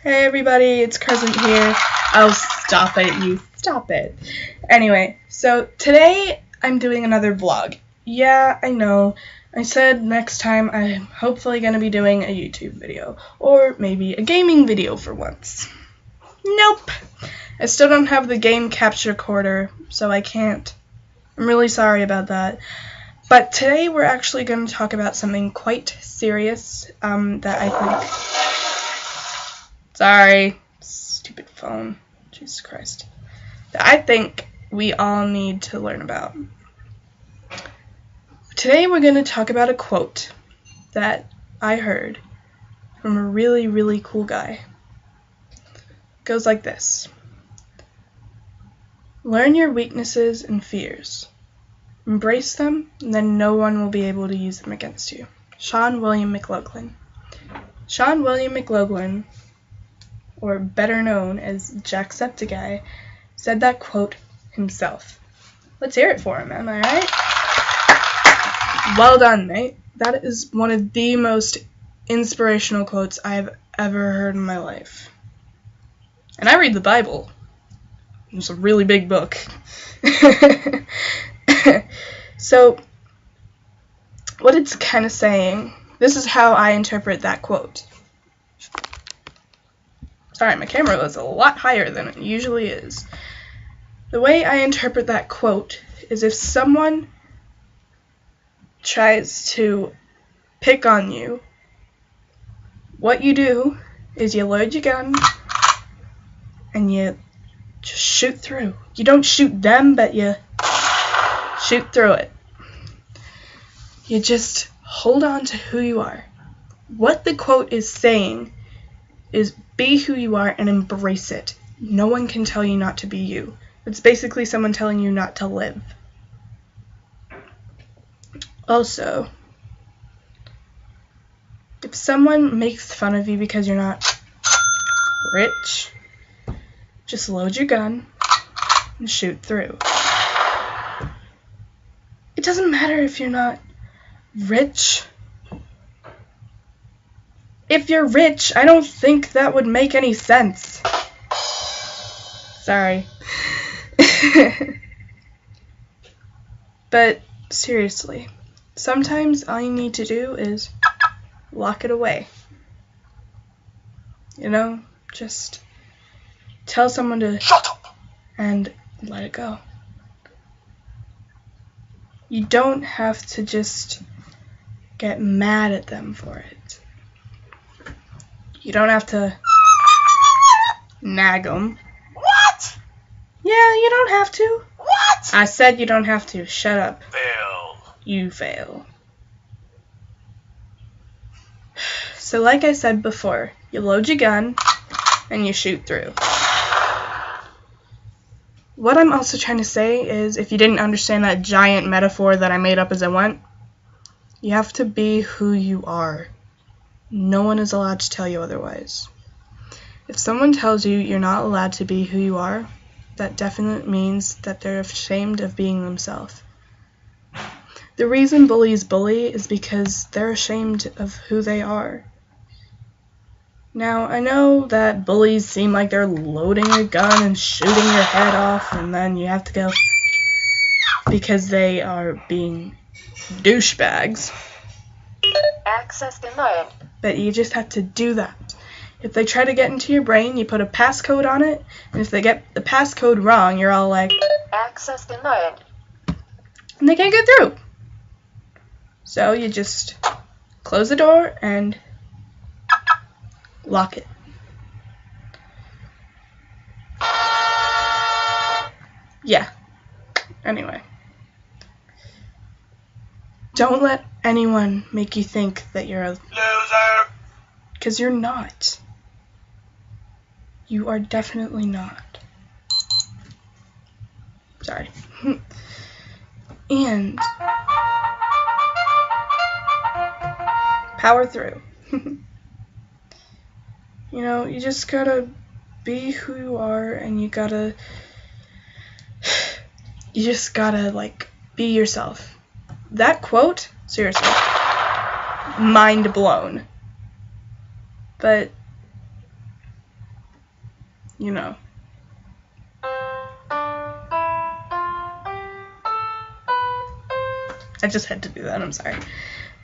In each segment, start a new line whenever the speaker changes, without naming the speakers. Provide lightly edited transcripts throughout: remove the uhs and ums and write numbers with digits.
Hey everybody, it's Cresent here. Oh, stop it, you. Stop it. Anyway, so today I'm doing another vlog. Yeah, I know. I said next time I'm hopefully going to be doing a YouTube video. Or maybe a gaming video for once. Nope. I still don't have the game capture recorder, so I can't. I'm really sorry about that. But today we're actually going to talk about something quite serious that I think... Sorry. Stupid phone. Jesus Christ. That I think we all need to learn about. Today we're going to talk about a quote that I heard from a really, really cool guy. It goes like this. Learn your weaknesses and fears. Embrace them, and then no one will be able to use them against you. Sean William McLaughlin. Sean William McLaughlin, or better known as Jacksepticeye, said that quote himself. Let's hear it for him, am I right? Well done, mate. That is one of the most inspirational quotes I've ever heard in my life. And I read the Bible. It's a really big book. So, what it's kind of saying, this is how I interpret that quote. Sorry, my camera was a lot higher than it usually is. The way I interpret that quote is if someone tries to pick on you, what you do is you load your gun and you just shoot through. You don't shoot them, but you shoot through it. You just hold on to who you are. What the quote is saying is be who you are and embrace it. No one can tell you not to be you. It's basically someone telling you not to live. Also, if someone makes fun of you because you're not rich, just load your gun and shoot through. It doesn't matter if you're not rich. If you're rich, I don't think that would make any sense. Sorry. But seriously, sometimes all you need to do is lock it away. You know, just tell someone to shut up and let it go. You don't have to just get mad at them for it. You don't have to nag them. What? Yeah, you don't have to. What? I said you don't have to. Shut up.
Fail.
You fail. So like I said before, you load your gun and you shoot through. What I'm also trying to say is, if you didn't understand that giant metaphor that I made up as I went, you have to be who you are. No one is allowed to tell you otherwise. If someone tells you you're not allowed to be who you are, that definitely means that they're ashamed of being themselves. The reason bullies bully is because they're ashamed of who they are. Now, I know that bullies seem like they're loading a gun and shooting your head off, and then you have to go because they are being douchebags.
Access denied.
But you just have to do that. If they try to get into your brain, you put a passcode on it, and if they get the passcode wrong, you're all like,
Access denied.
and they can't get through. So you just close the door and lock it. Yeah. Anyway. Don't let anyone make you think that you're a
Loser.
because you're not. You are definitely not. Sorry. And power through. You know, you just gotta be who you are, and you just gotta, like, be yourself. That quote, seriously, mind blown. But you know. I just had to do that, I'm sorry.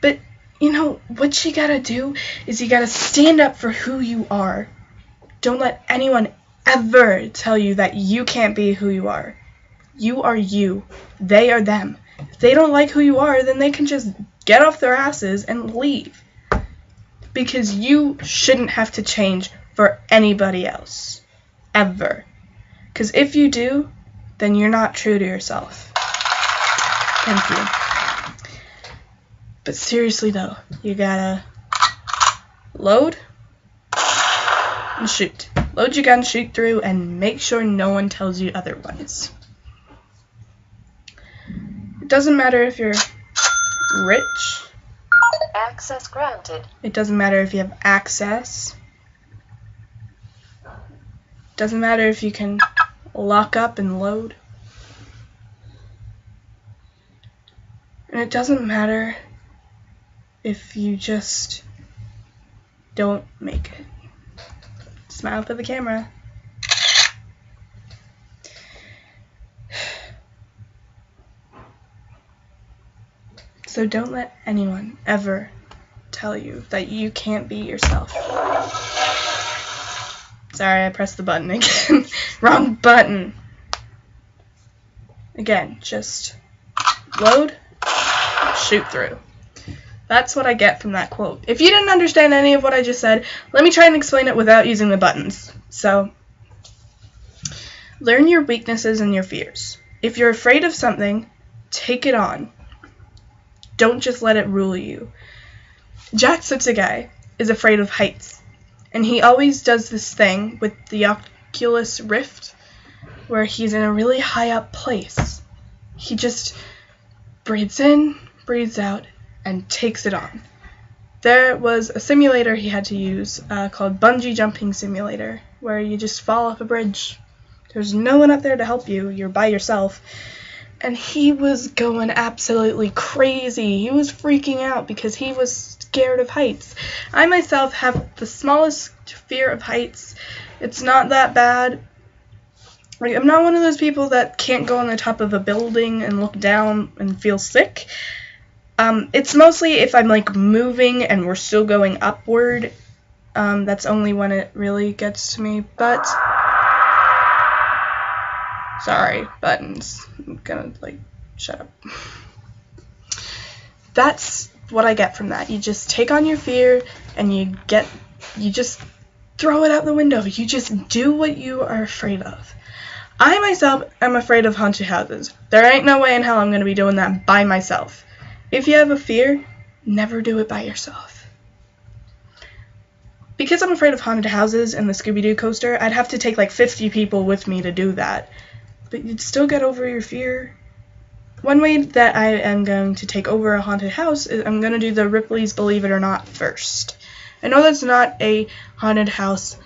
But, you know, what you gotta do is you gotta stand up for who you are. Don't let anyone ever tell you that you can't be who you are. You are you. They are them. If they don't like who you are, then they can just get off their asses and leave. Because you shouldn't have to change for anybody else. Ever. Because if you do, then you're not true to yourself. Thank you. But seriously though, you gotta load and shoot. Load your gun, shoot through, and make sure no one tells you otherwise. It doesn't matter if you're rich.
Access granted.
It doesn't matter if you have access. It doesn't matter if you can lock up and load. And it doesn't matter if you just don't make it. Smile for the camera. So don't let anyone ever tell you that you can't be yourself. Sorry, I pressed the button again. Wrong button. Again, just load, shoot through. That's what I get from that quote. If you didn't understand any of what I just said, let me try and explain it without using the buttons. So, learn your weaknesses and your fears. If you're afraid of something, take it on. Don't just let it rule you. Jacksepticeye is afraid of heights, and he always does this thing with the Oculus Rift, where he's in a really high up place. He just breathes in, breathes out, and takes it on. There was a simulator he had to use called Bungee Jumping Simulator, where you just fall off a bridge. There's no one up there to help you. You're by yourself. And he was going absolutely crazy. He was freaking out because he was scared of heights. I myself have the smallest fear of heights. It's not that bad. Like, I'm not one of those people that can't go on the top of a building and look down and feel sick. It's mostly if I'm like moving and we're still going upward. That's only when it really gets to me. But sorry, buttons. I'm gonna like shut up. That's what I get from that. You just take on your fear and you just throw it out the window. You just do what you are afraid of. I myself am afraid of haunted houses. There ain't no way in hell I'm gonna be doing that by myself. If you have a fear, never do it by yourself. Because I'm afraid of haunted houses and the Scooby-Doo coaster, I'd have to take like 50 people with me to do that. But you'd still get over your fear. One way that I am going to take over a haunted house is I'm going to do the Ripley's Believe It or Not first. I know that's not a haunted house,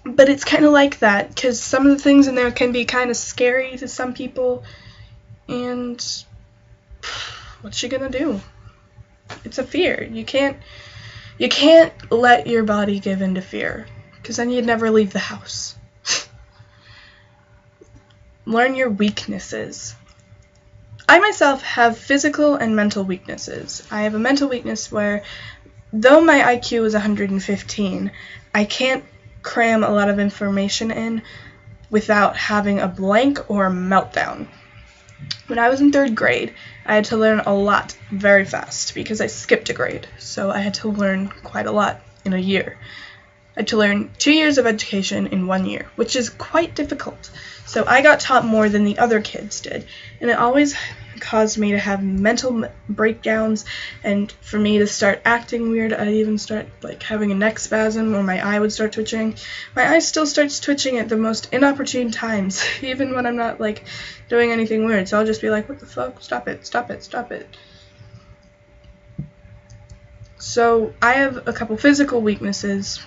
but it's kind of like that, because some of the things in there can be kind of scary to some people, and what's you gonna do? It's a fear. You can't let your body give in to fear, because then you'd never leave the house. Learn your weaknesses. I myself have physical and mental weaknesses. I have a mental weakness where, though my IQ is 115, I can't cram a lot of information in without having a blank or a meltdown. When I was in 3rd grade, I had to learn a lot very fast because I skipped a grade, so I had to learn quite a lot in a year. I had to learn 2 years of education in 1 year, which is quite difficult. So I got taught more than the other kids did, and it always caused me to have mental breakdowns, and for me to start acting weird. I'd even start like having a neck spasm, or my eye would start twitching. My eye still starts twitching at the most inopportune times, even when I'm not like doing anything weird. So I'll just be like, what the fuck? Stop it, stop it, stop it. So I have a couple physical weaknesses.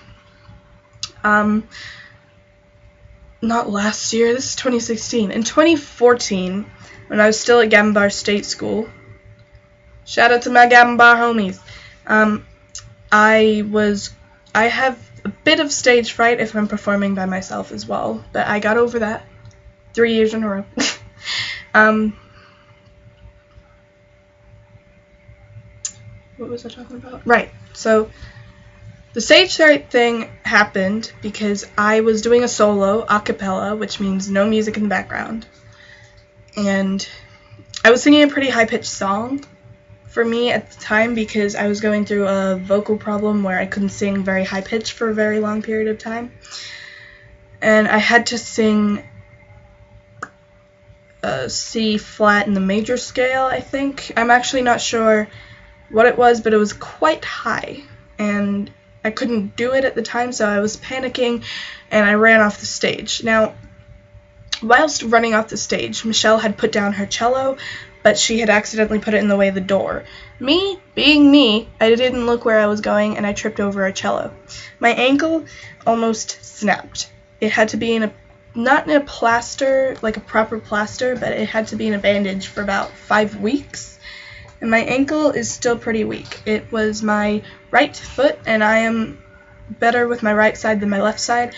Not last year, this is 2016. In 2014, when I was still at Gambar State School, shout out to my Gambar homies, I have a bit of stage fright if I'm performing by myself as well, but I got over that 3 years in a row. What was I talking about? Right, so the stage fright thing happened because I was doing a solo, a cappella, which means no music in the background, and I was singing a pretty high-pitched song for me at the time because I was going through a vocal problem where I couldn't sing very high-pitched for a very long period of time, and I had to sing C flat in the major scale, I think. I'm actually not sure what it was, but it was quite high, and I couldn't do it at the time, so I was panicking, and I ran off the stage. Now, whilst running off the stage, Michelle had put down her cello, but she had accidentally put it in the way of the door. Me, being me, I didn't look where I was going, and I tripped over a cello. My ankle almost snapped. It had to be not in a plaster, like a proper plaster, but it had to be in a bandage for about 5 weeks. And my ankle is still pretty weak. It was my right foot, and I am better with my right side than my left side.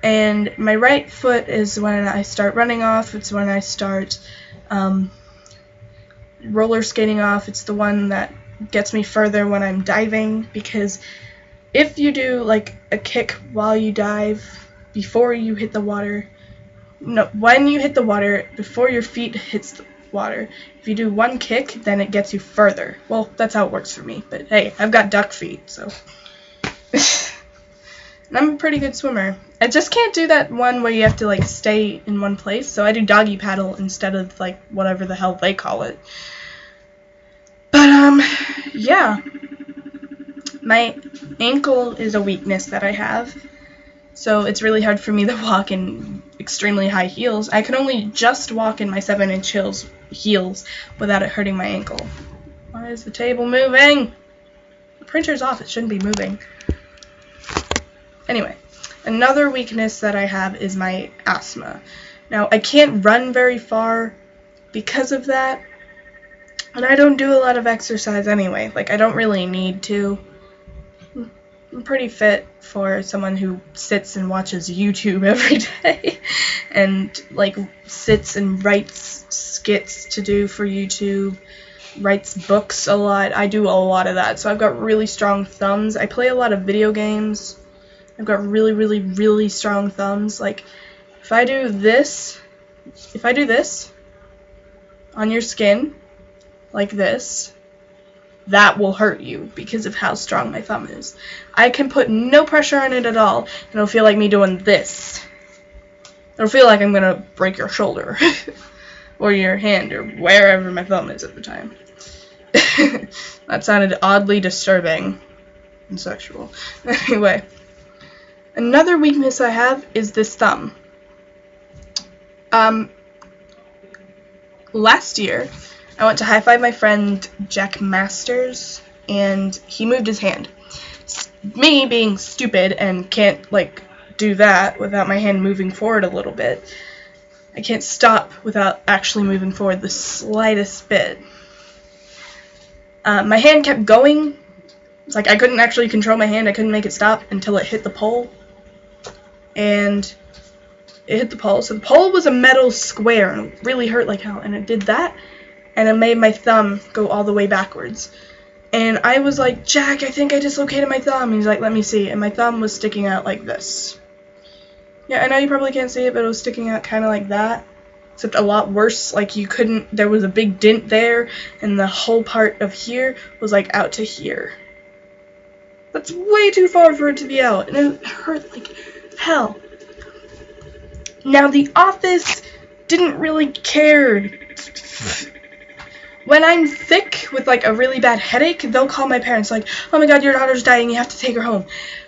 And my right foot is when I start running off. It's when I start roller skating off. It's the one that gets me further when I'm diving, because if you do like a kick while you dive, before you hit the water, no, when you hit the water, before your feet hits the water, if you do one kick, then it gets you further. Well, that's how it works for me, but hey, I've got duck feet, so. And I'm a pretty good swimmer. I just can't do that one where you have to like stay in one place, so I do doggy paddle instead of like whatever the hell they call it. But yeah, my ankle is a weakness that I have, so it's really hard for me to walk in extremely high heels. I can only just walk in my 7-inch heels without it hurting my ankle. Why is the table moving? The printer's off, it shouldn't be moving. Anyway, another weakness that I have is my asthma. Now, I can't run very far because of that, and I don't do a lot of exercise anyway. Like, I don't really need to. I'm pretty fit for someone who sits and watches YouTube every day and, like, sits and writes skits to do for YouTube, writes books a lot. I do a lot of that, so I've got really strong thumbs. I play a lot of video games. I've got really, really, really strong thumbs. Like, if I do this on your skin, like this, that will hurt you because of how strong my thumb is. I can put no pressure on it at all, and it'll feel like me doing this. It'll feel like I'm gonna break your shoulder, or your hand, or wherever my thumb is at the time. That sounded oddly disturbing and sexual. Anyway. Another weakness I have is this thumb. Last year, I went to high-five my friend Jack Masters, and he moved his hand. Me, being stupid and can't, like, do that without my hand moving forward a little bit, I can't stop without actually moving forward the slightest bit. My hand kept going. It's like I couldn't actually control my hand. I couldn't make it stop until it hit the pole. And it hit the pole. So the pole was a metal square, and it really hurt like hell. And it did that, and it made my thumb go all the way backwards. And I was like, Jack, I think I dislocated my thumb. And he's like, let me see. And my thumb was sticking out like this. Yeah, I know you probably can't see it, but it was sticking out kind of like that. Except a lot worse. Like, you couldn't, there was a big dent there, and the whole part of here was like out to here. That's way too far for it to be out, and it hurt like hell. Now, the office didn't really care. When I'm sick with like a really bad headache, they'll call my parents like, oh my god, your daughter's dying, you have to take her home.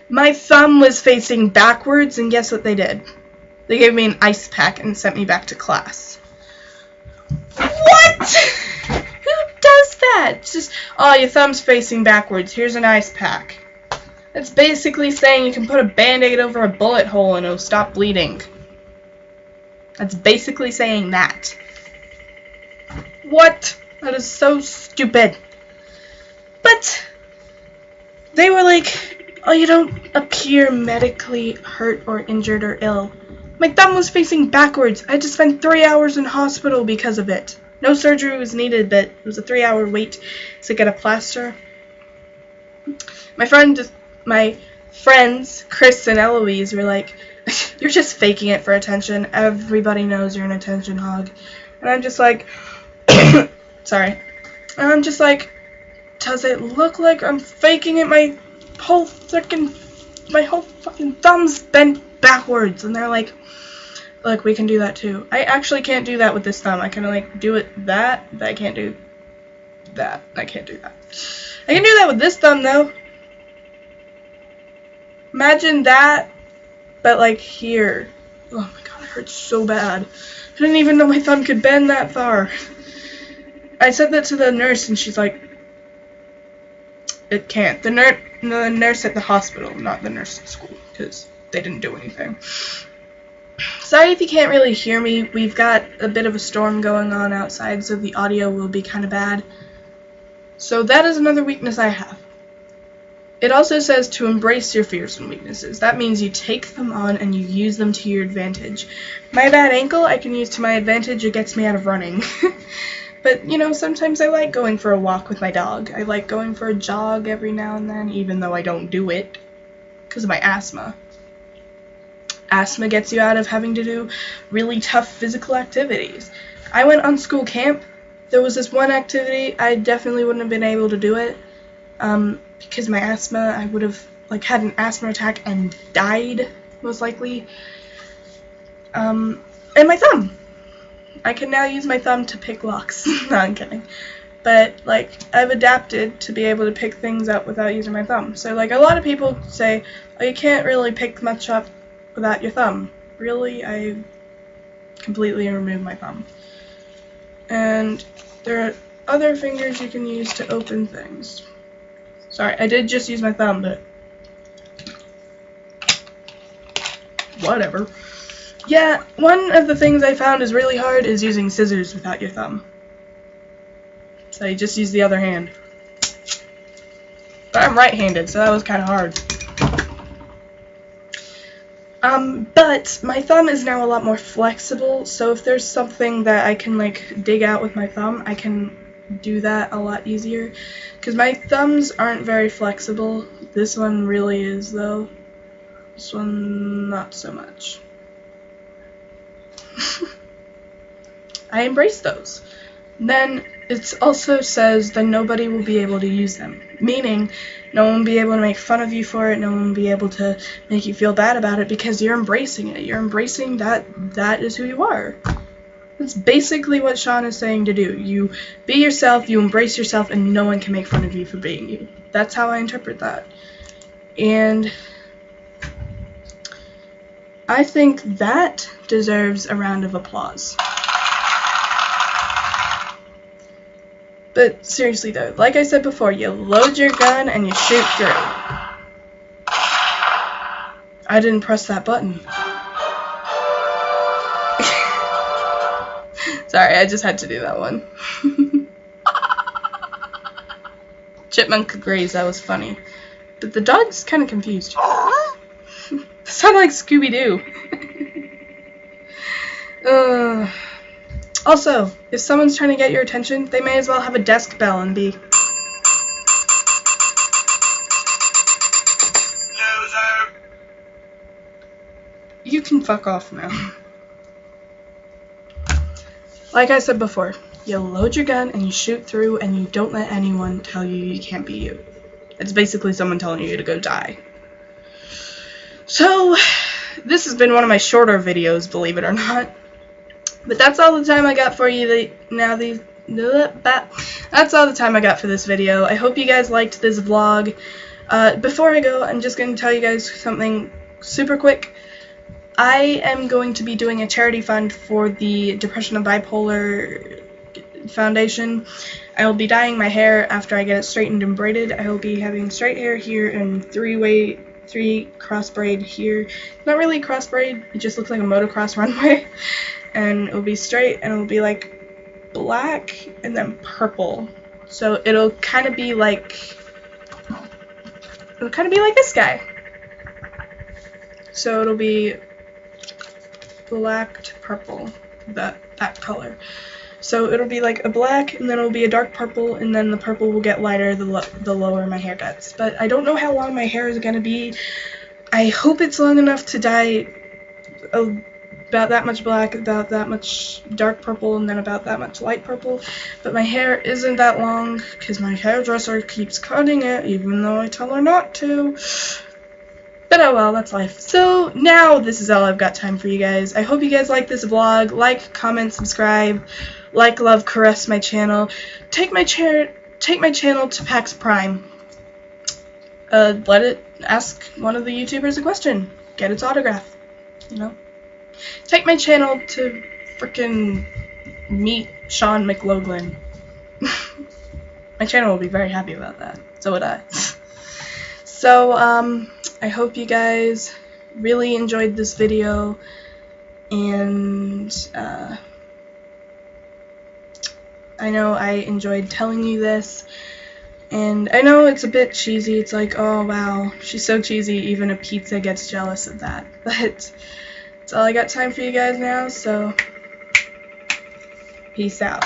My thumb was facing backwards, and guess what they did? They gave me an ice pack and sent me back to class. What? Who does that? It's just, oh, your thumb's facing backwards, here's an ice pack. It's basically saying you can put a band-aid over a bullet hole and it'll stop bleeding. That's basically saying that. What? That is so stupid. But they were like, Oh, you don't appear medically hurt or injured or ill. My thumb was facing backwards. I had to spend 3 hours in hospital because of it. No surgery was needed, but it was a 3-hour wait to get a plaster. My friends, Chris and Eloise, were like, "You're just faking it for attention. Everybody knows you're an attention hog." And I'm just like, sorry. And I'm just like, does it look like I'm faking it? My whole fucking thumb's bent backwards. And they're like, look, we can do that too. I actually can't do that with this thumb. I can like do it that, but I can't do that. I can't do that. I can do that with this thumb though. Imagine that, but like here. Oh my god, it hurts so bad. I didn't even know my thumb could bend that far. I said that to the nurse and she's like, it can't. The nurse at the hospital, not the nurse at school, because they didn't do anything. Sorry if you can't really hear me. We've got a bit of a storm going on outside, so the audio will be kind of bad. So that is another weakness I have. It also says to embrace your fears and weaknesses. That means you take them on and you use them to your advantage. My bad ankle I can use to my advantage. It gets me out of running. But, you know, sometimes I like going for a walk with my dog. I like going for a jog every now and then, even though I don't do it because of my asthma. Asthma gets you out of having to do really tough physical activities. I went on school camp. There was this one activity, I definitely wouldn't have been able to do it. Because my asthma, I would have like had an asthma attack and died, most likely. And my thumb. I can now use my thumb to pick locks. No, I'm kidding. But, like, I've adapted to be able to pick things up without using my thumb. So, like, a lot of people say, oh, you can't really pick much up without your thumb. Really? I completely removed my thumb. And there are other fingers you can use to open things. Sorry, I did just use my thumb, but whatever. Yeah, one of the things I found is really hard is using scissors without your thumb. So you just use the other hand. But I'm right-handed, so that was kind of hard. But my thumb is now a lot more flexible, so if there's something that I can, like, dig out with my thumb, I can do that a lot easier. Because my thumbs aren't very flexible. This one really is, though. This one, not so much. I embrace those. Then it also says that nobody will be able to use them. Meaning, no one will be able to make fun of you for it, no one will be able to make you feel bad about it because you're embracing it. You're embracing that is who you are. That's basically what Sean is saying to do. You be yourself, you embrace yourself, and no one can make fun of you for being you. That's how I interpret that. And I think that deserves a round of applause. But seriously though, like I said before, you load your gun and you shoot through. I didn't press that button. Sorry, I just had to do that one. Chipmunk agrees, that was funny. But the dog's kind of confused. Sound like Scooby-Doo. Also, if someone's trying to get your attention, they may as well have a desk bell and be... Loser. You can fuck off now. Like I said before, you load your gun and you shoot through and you don't let anyone tell you you can't be you. It's basically someone telling you to go die. So, this has been one of my shorter videos, believe it or not. But that's all the time I got for you. That's all the time I got for this video. I hope you guys liked this vlog. Before I go, I'm just going to tell you guys something super quick. I am going to be doing a charity fund for the Depression and Bipolar Foundation. I will be dyeing my hair after I get it straightened and braided. I will be having straight hair here and three cross braid here. Not really cross braid, it just looks like a motocross runway. And it'll be straight and it'll be like black and then purple. So it'll kind of be like it'll kind of be like this guy. So it'll be black to purple, that color. So it'll be like a black, and then it'll be a dark purple, and then the purple will get lighter the lower my hair gets. But I don't know how long my hair is going to be. I hope it's long enough to dye about that much black, about that much dark purple, and then about that much light purple. But my hair isn't that long because my hairdresser keeps cutting it, even though I tell her not to. But oh well, that's life. So now this is all I've got time for you guys. I hope you guys like this vlog. Like, comment, subscribe, like, love, caress my channel. Take my channel to PAX Prime. Let it ask one of the YouTubers a question. Get its autograph. You know. Take my channel to frickin' meet Sean McLoughlin. My channel will be very happy about that. So would I. So, I hope you guys really enjoyed this video, and I know I enjoyed telling you this, and I know it's a bit cheesy. It's like, oh wow, she's so cheesy, even a pizza gets jealous of that. But that's all I got time for you guys now, so peace out.